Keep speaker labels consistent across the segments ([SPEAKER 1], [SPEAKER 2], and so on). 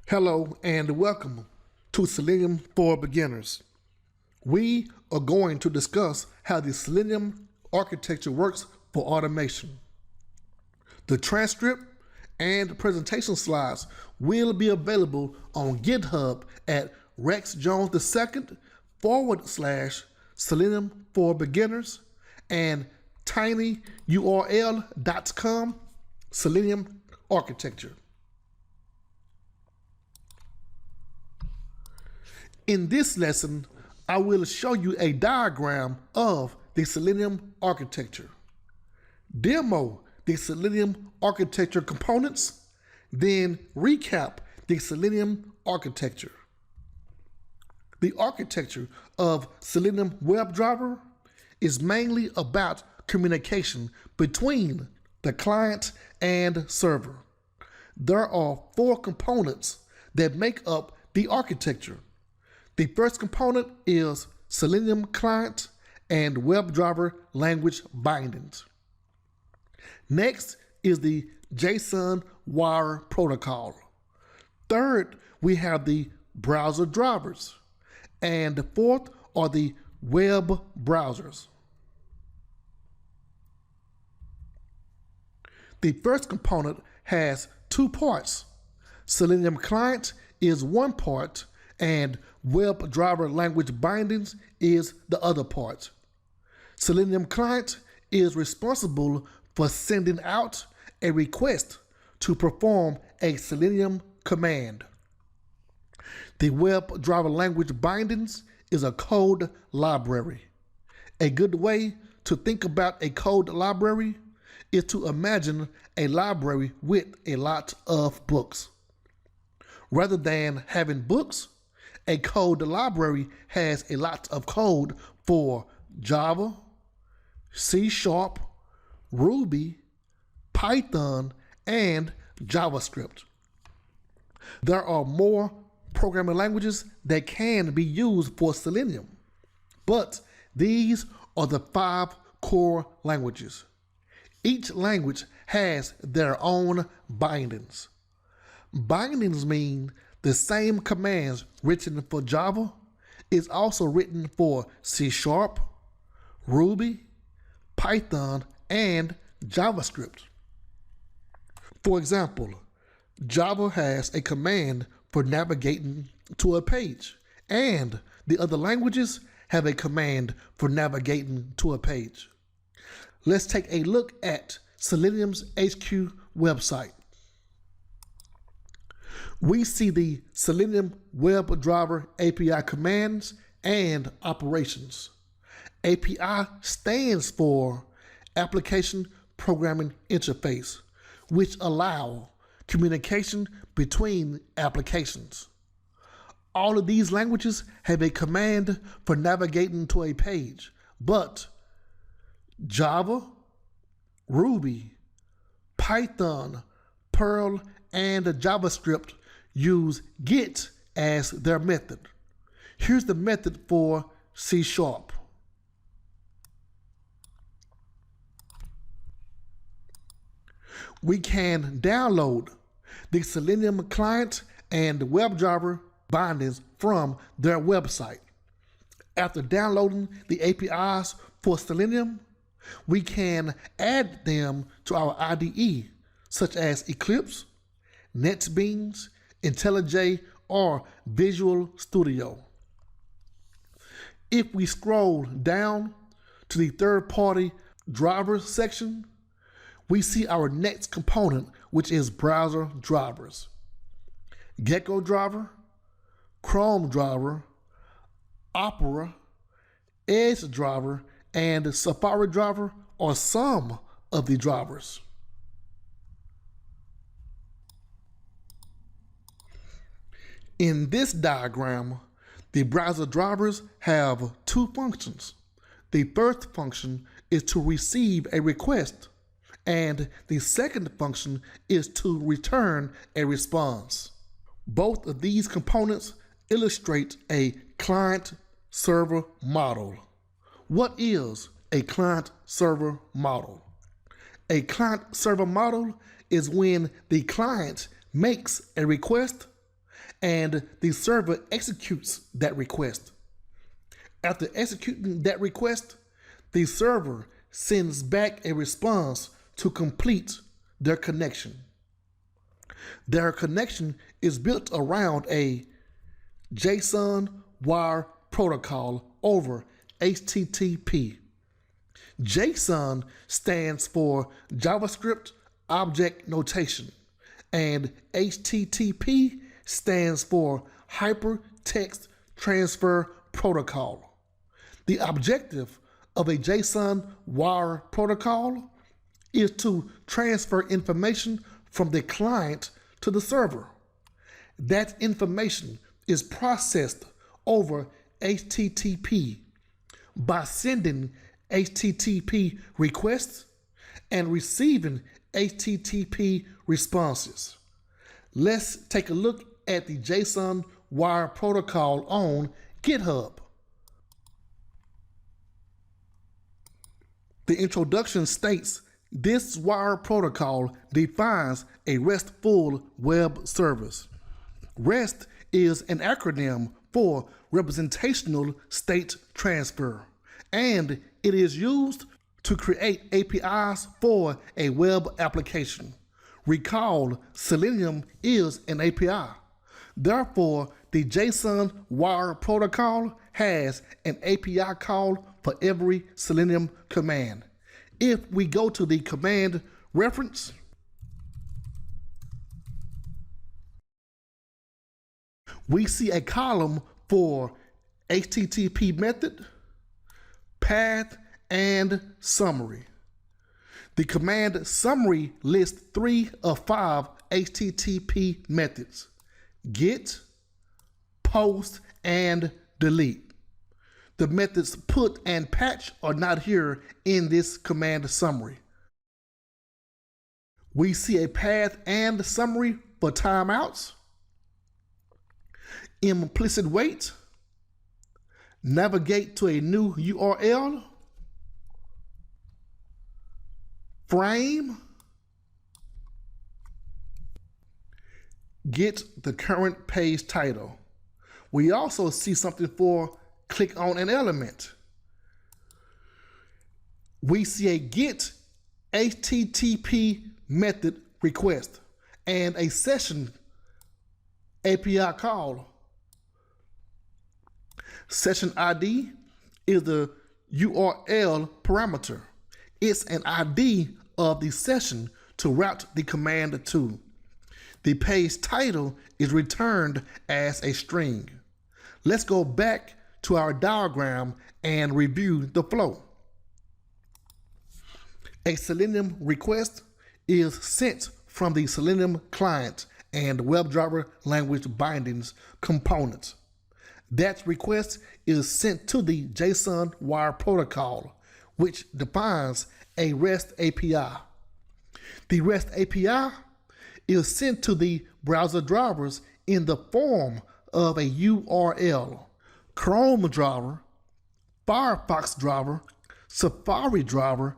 [SPEAKER 1] Hello and welcome to Selenium for Beginners. We are going to discuss how the Selenium architecture works for automation. The transcript and presentation slides will be available on GitHub at rexjones2/Selenium for Beginners and tinyurl.com Selenium architecture. In this lesson, I will show you a diagram of the Selenium architecture, demo the Selenium architecture components, then recap the Selenium architecture. The architecture of Selenium WebDriver is mainly about communication between the client and server. There are 4 components that make up the architecture. The first component is Selenium client and WebDriver language bindings. Next is the JSON wire protocol. Third, we have the browser drivers. And the fourth are the web browsers. The first component has 2 parts. Selenium client is one part, and WebDriver language bindings is the other part. Selenium client is responsible for sending out a request to perform a Selenium command. The WebDriver language bindings is a code library. A good way to think about a code library is to imagine a library with a lot of books. Rather than having books, a code library has a lot of code for Java, C#, Ruby, Python, and JavaScript. There are more programming languages that can be used for Selenium, but these are the 5 core languages. Each language has their own bindings. Bindings mean the same commands written for Java is also written for C#, Ruby, Python, and JavaScript. For example, Java has a command for navigating to a page, and the other languages have a command for navigating to a page. Let's take a look at Selenium's HQ website. We see the Selenium WebDriver API commands and operations. API stands for Application Programming Interface, which allow communication between applications. All of these languages have a command for navigating to a page, but Java, Ruby, Python, Perl, and JavaScript use get as their method. Here's the method for C#. We can download the Selenium client and WebDriver bindings from their website. After downloading the APIs for Selenium, we can add them to our IDE, such as Eclipse, NetBeans, IntelliJ, or Visual Studio. If we scroll down to the third-party drivers section, we see our next component, which is browser drivers. Gecko driver, Chrome driver, Opera, Edge driver, and Safari driver are some of the drivers. In this diagram, the browser drivers have 2 functions. The first function is to receive a request, and the second function is to return a response. Both of these components illustrate a client-server model. What is a client-server model? A client-server model is when the client makes a request and the server executes that request. After executing that request, the server sends back a response to complete their connection. Their connection is built around a JSON wire protocol over HTTP. JSON stands for JavaScript Object Notation, and HTTP stands for Hypertext Transfer Protocol. The objective of a JSON wire protocol is to transfer information from the client to the server. That information is processed over HTTP by sending HTTP requests and receiving HTTP responses. Let's take a look at the JSON wire protocol on GitHub. The introduction states this wire protocol defines a RESTful web service. REST is an acronym for Representational State Transfer, and it is used to create APIs for a web application. Recall, Selenium is an API. Therefore, the JSON wire protocol has an API call for every Selenium command. If we go to the command reference, we see a column for HTTP method, path, and summary. The command summary lists 3 of 5 HTTP methods: get, post, and delete. The methods put and patch are not here in this command summary. We see a path and summary for timeouts, implicit wait, navigate to a new URL, frame, get the current page title. We also see something for click on an element. We see a get HTTP method request and a session API call. Session ID is the URL parameter. It's an ID of the session to route the command to. The page title is returned as a string. Let's go back to our diagram and review the flow. A Selenium request is sent from the Selenium client and WebDriver language bindings components. That request is sent to the JSON wire protocol, which defines a REST API. The REST API is sent to the browser drivers in the form of a URL. Chrome driver, Firefox driver, Safari driver,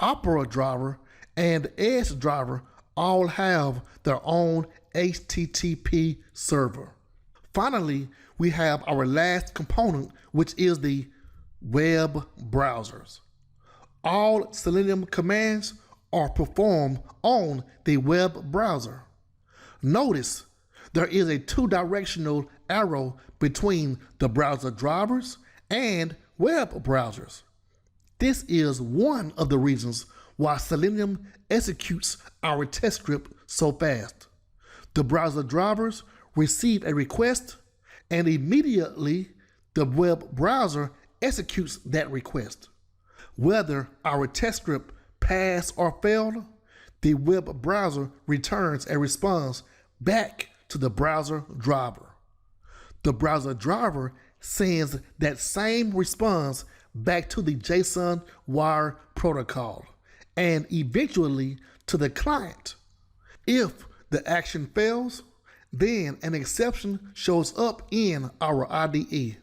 [SPEAKER 1] Opera driver, and Edge driver all have their own HTTP server. Finally, we have our last component, which is the web browsers. All Selenium commands are performed on the web browser. Notice there is a 2-directional arrow between the browser drivers and web browsers. This is one of the reasons why Selenium executes our test script so fast. The browser drivers receive a request, and immediately the web browser executes that request. Whether our test script passed or failed, the web browser returns a response back to the browser driver. The browser driver sends that same response back to the JSON wire protocol and eventually to the client. If the action fails, then an exception shows up in our IDE.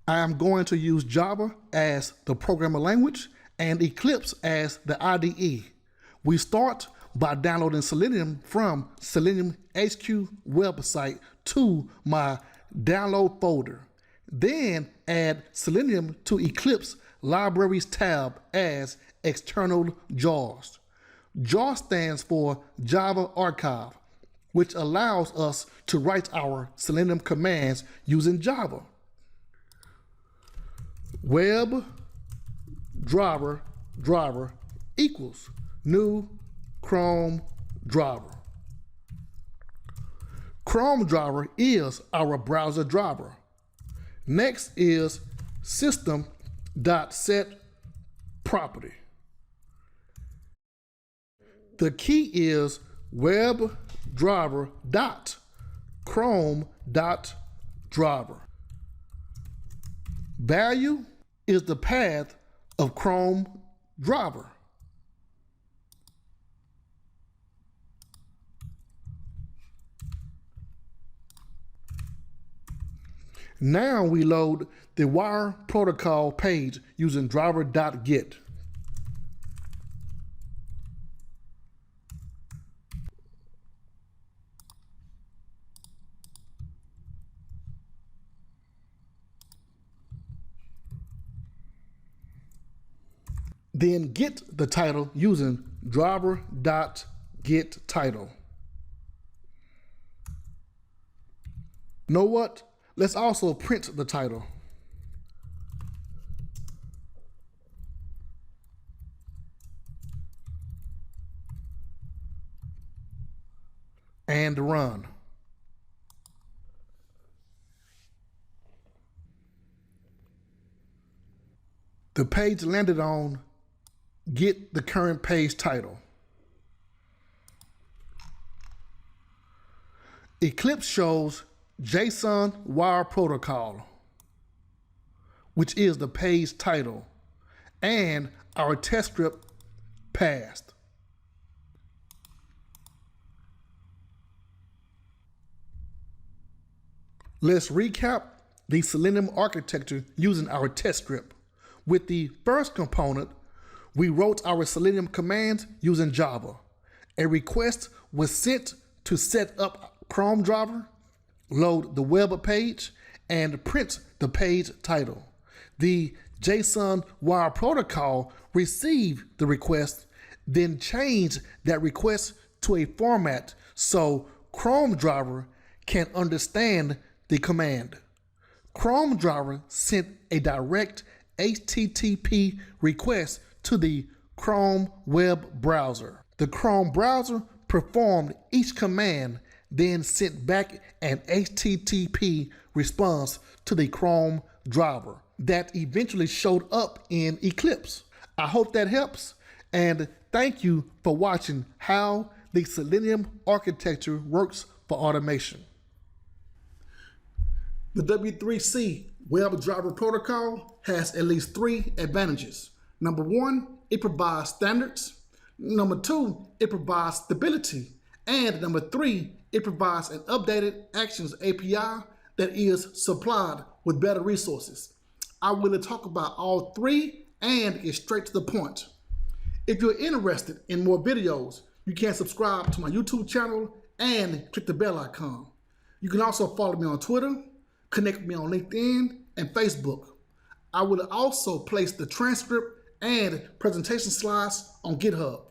[SPEAKER 1] I am going to use Java as the programming language and Eclipse as the IDE. We start by downloading Selenium from Selenium HQ website to my download folder. Then add Selenium to Eclipse Libraries tab as external JARs. JAR stands for Java Archive, which allows us to write our Selenium commands using Java. Web driver equals new Chrome driver. Chrome driver is our browser driver. Next is system.setProperty. The key is WebDriver.Chrome.driver. Value is the path of Chrome driver. Now we load the wire protocol page using driver.get. Then get the title using driver.getTitle. Know what? Let's also print the title. And run. The page landed on get the current page title. Eclipse shows JSON wire protocol, which is the page title, and our test script passed. Let's recap the Selenium architecture using our test script. With the first component, we wrote our Selenium commands using Java. A request was sent to set up Chrome driver, load the web page, and print the page title. The JSON wire protocol received the request, then changed that request to a format so Chrome driver can understand the command. Chrome driver sent a direct HTTP request to the Chrome web browser. The Chrome browser performed each command, then sent back an HTTP response to the Chrome driver that eventually showed up in Eclipse. I hope that helps, and thank you for watching how the Selenium architecture works for automation. The W3C Web Driver Protocol has at least 3 advantages. Number 1, it provides standards. Number 2, it provides stability. And number 3, it provides an updated Actions API that is supplied with better resources. I will talk about all 3 and get straight to the point. If you're interested in more videos, you can subscribe to my YouTube channel and click the bell icon. You can also follow me on Twitter, connect with me on LinkedIn and Facebook. I will also place the transcript and presentation slides on GitHub.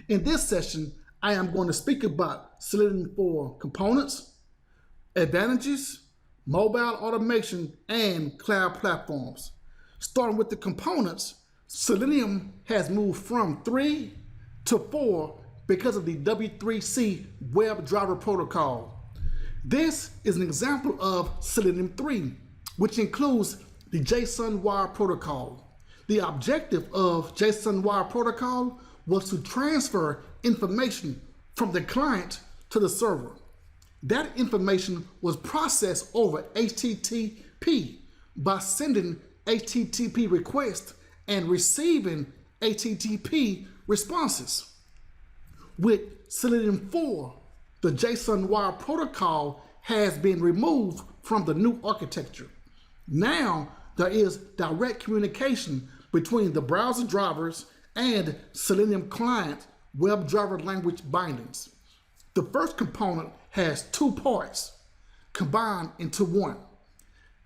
[SPEAKER 1] In this session, I am going to speak about Selenium 4 components, advantages, mobile automation, and cloud platforms. Starting with the components, Selenium has moved from 3 to 4 because of the W3C Web Driver Protocol. This is an example of Selenium 3, which includes the JSON wire protocol. The objective of JSON wire protocol was to transfer information from the client to the server. That information was processed over HTTP by sending HTTP requests and receiving HTTP responses. With Selenium 4, the JSON wire protocol has been removed from the new architecture. Now there is direct communication between the browser drivers and Selenium client WebDriver language bindings. The first component has two parts combined into one.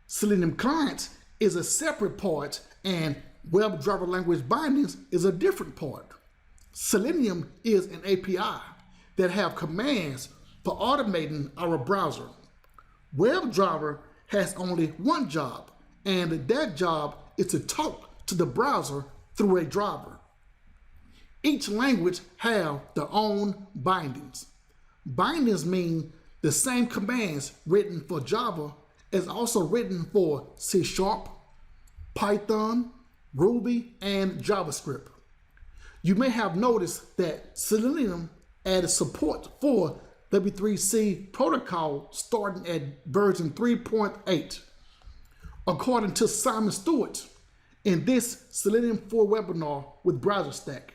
[SPEAKER 1] Selenium client is a separate part and WebDriver language bindings is a different part. Selenium is an API that have commands for automating our browser. WebDriver has only one job, and that job is to talk to the browser through a driver. Each language have their own bindings. Bindings mean the same commands written for Java is also written for C#, Python, Ruby, and JavaScript. You may have noticed that Selenium added support for W3C Protocol starting at version 3.8. According to Simon Stewart, in this Selenium 4 webinar with BrowserStack,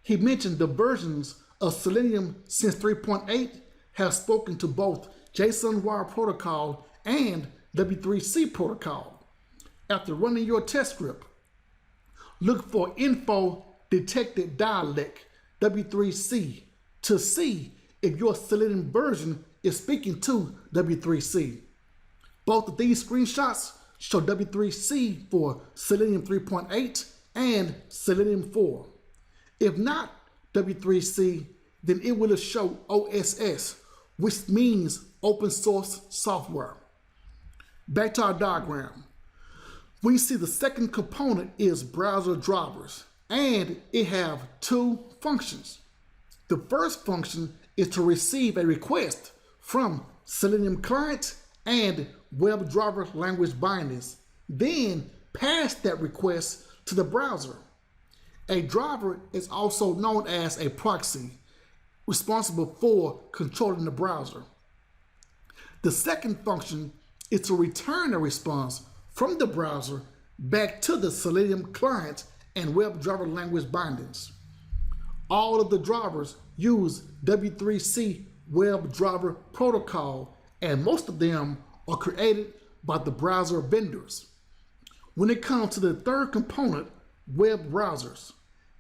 [SPEAKER 1] he mentioned the versions of Selenium since 3.8 have spoken to both JSON wire protocol and W3C protocol. After running your test script, look for info detected dialect W3C to see if your Selenium version is speaking to W3C. Both of these screenshots show W3C for Selenium 3.8 and Selenium 4. If not W3C, then it will show OSS, which means open source software. Back to our diagram. We see the second component is browser drivers, and it have two functions. The first function is to receive a request from Selenium client and WebDriver language bindings, then pass that request to the browser. A driver is also known as a proxy, responsible for controlling the browser. The second function is to return a response from the browser back to the Selenium client and WebDriver language bindings. All of the drivers use W3C WebDriver protocol, and most of them are created by the browser vendors. When it comes to the third component, web browsers,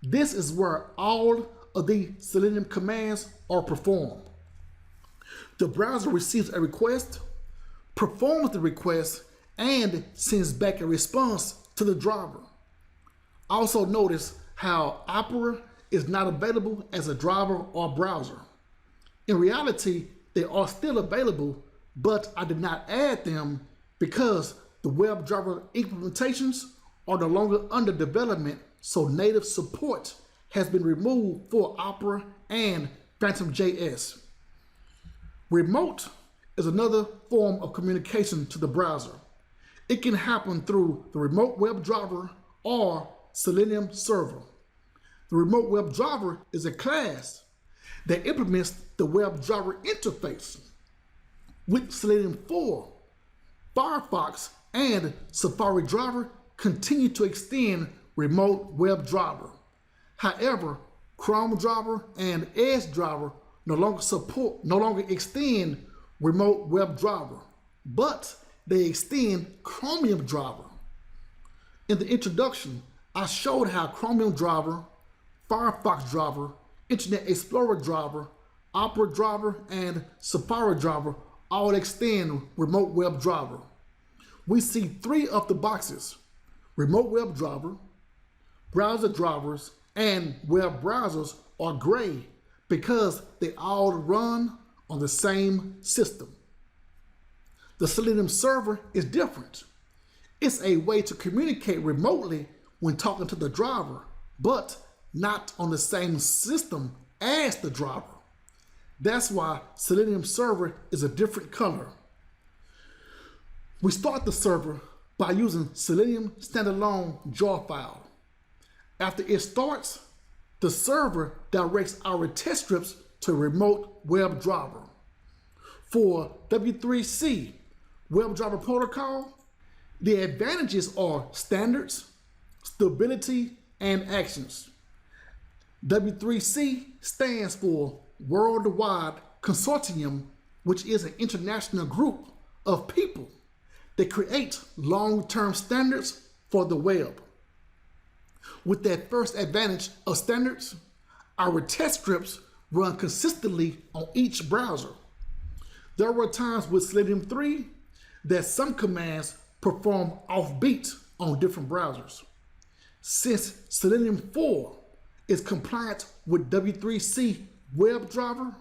[SPEAKER 1] this is where all of the Selenium commands are performed. The browser receives a request, performs the request, and sends back a response to the driver. Also notice how Opera is not available as a driver or browser. In reality, they are still available, but I did not add them because the WebDriver implementations are no longer under development, so native support has been removed for Opera and Phantom.js. Remote is another form of communication to the browser. It can happen through the remote WebDriver or Selenium server. The remote WebDriver is a class that implements the WebDriver interface. With Selenium 4, Firefox and Safari driver continue to extend remote WebDriver. However, Chrome driver and Edge driver no longer extend remote WebDriver, but they extend Chromium driver. In the introduction, I showed how Chromium driver, Firefox driver, Internet Explorer driver, Opera driver, and Safari driver all extend remote WebDriver. We see three of the boxes: remote WebDriver, browser drivers, and web browsers are gray because they all run on the same system. The Selenium server is different. It's a way to communicate remotely when talking to the driver, but not on the same system as the driver. That's why Selenium server is a different color. We start the server by using Selenium standalone jar file. After it starts, the server directs our test scripts to remote WebDriver. For W3C WebDriver protocol, the advantages are standards, stability, and actions. W3C stands for Worldwide Consortium, which is an international group of people that create long-term standards for the web. With that first advantage of standards, Our test scripts run consistently on each browser. There were times with Selenium 3 that some commands perform offbeat on different browsers. Since Selenium 4 is compliant with W3C WebDriver,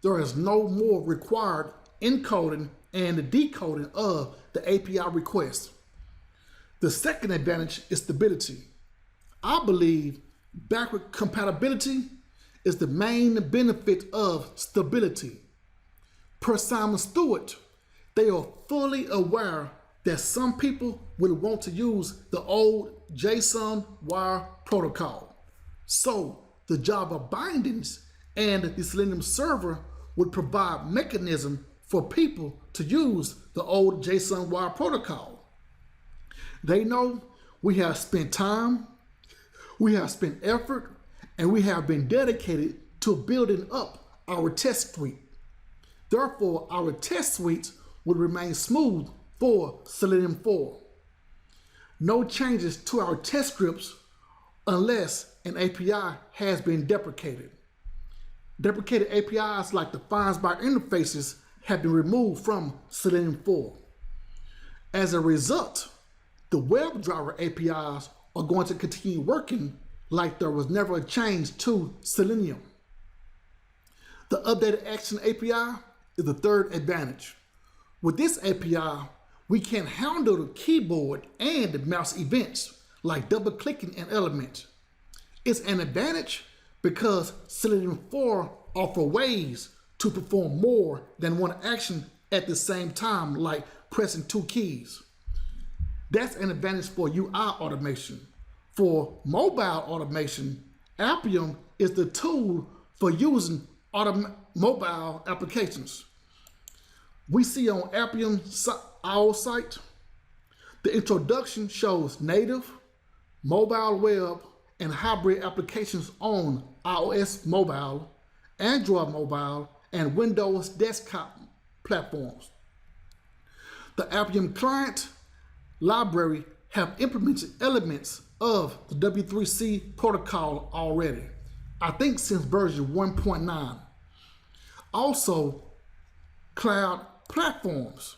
[SPEAKER 1] there is no more required encoding and decoding of the API request. The second advantage is stability. I believe backward compatibility is the main benefit of stability. Per Simon Stewart, they are fully aware that some people will want to use the old JSON wire protocol. So the Java bindings and the Selenium server would provide mechanism for people to use the old JSON wire protocol. They know we have spent time, we have spent effort, and we have been dedicated to building up our test suite. Therefore, our test suite will remain smooth for Selenium 4. No changes to our test scripts unless an API has been deprecated. Deprecated APIs like the finds by interfaces have been removed from Selenium 4. As a result, the WebDriver APIs are going to continue working like there was never a change to Selenium. The updated action API is the third advantage. With this API, we can handle the keyboard and mouse events like double-clicking an element. It's an advantage because Selenium 4 offers ways to perform more than one action at the same time, like pressing two keys. That's an advantage for UI automation. For mobile automation, Appium is the tool for using mobile applications. We see on Appium's our site, the introduction shows native, mobile web, and hybrid applications on iOS mobile, Android mobile, and Windows desktop platforms. The Appium client library have implemented elements of the W3C protocol already, I think since version 1.9. Also, cloud platforms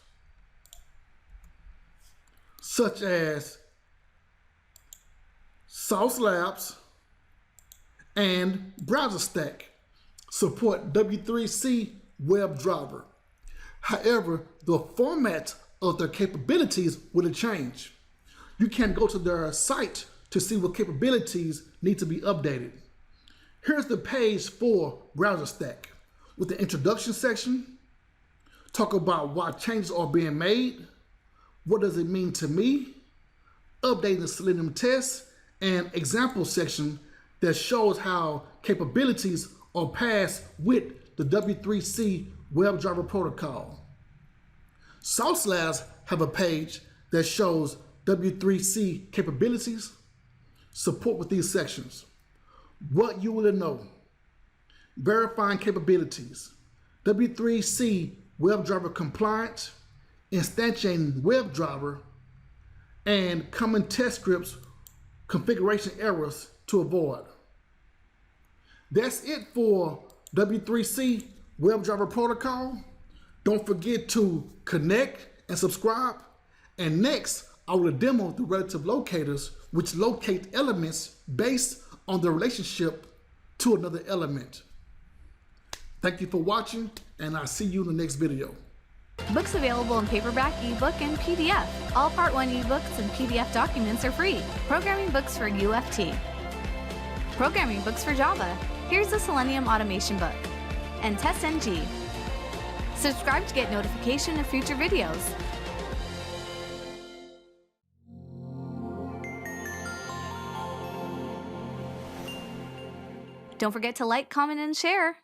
[SPEAKER 1] such as Sauce Labs and BrowserStack support W3C WebDriver. However, the format of their capabilities will change. You can go to their site to see what capabilities need to be updated. Here's the page for BrowserStack with the introduction section, talk about why changes are being made, what does it mean to me, updating the Selenium test, and example section that shows how capabilities are passed with the W3C WebDriver protocol. Sauce Labs have a page that shows W3C capabilities, support with these sections. What you will know, verifying capabilities, W3C WebDriver compliant, instantiating WebDriver, and common test scripts configuration errors to avoid. That's it for W3C WebDriver protocol. Don't forget to connect and subscribe. And next, I will demo the relative locators, which locate elements based on the relationship to another element. Thank you for watching, and I'll see you in the next video.
[SPEAKER 2] Books available in paperback, ebook, and PDF. All Part 1 ebooks and PDF documents are free. Programming books for UFT. Programming books for Java. Here's the Selenium automation book. And TestNG. Subscribe to get notification of future videos. Don't forget to like, comment, and share.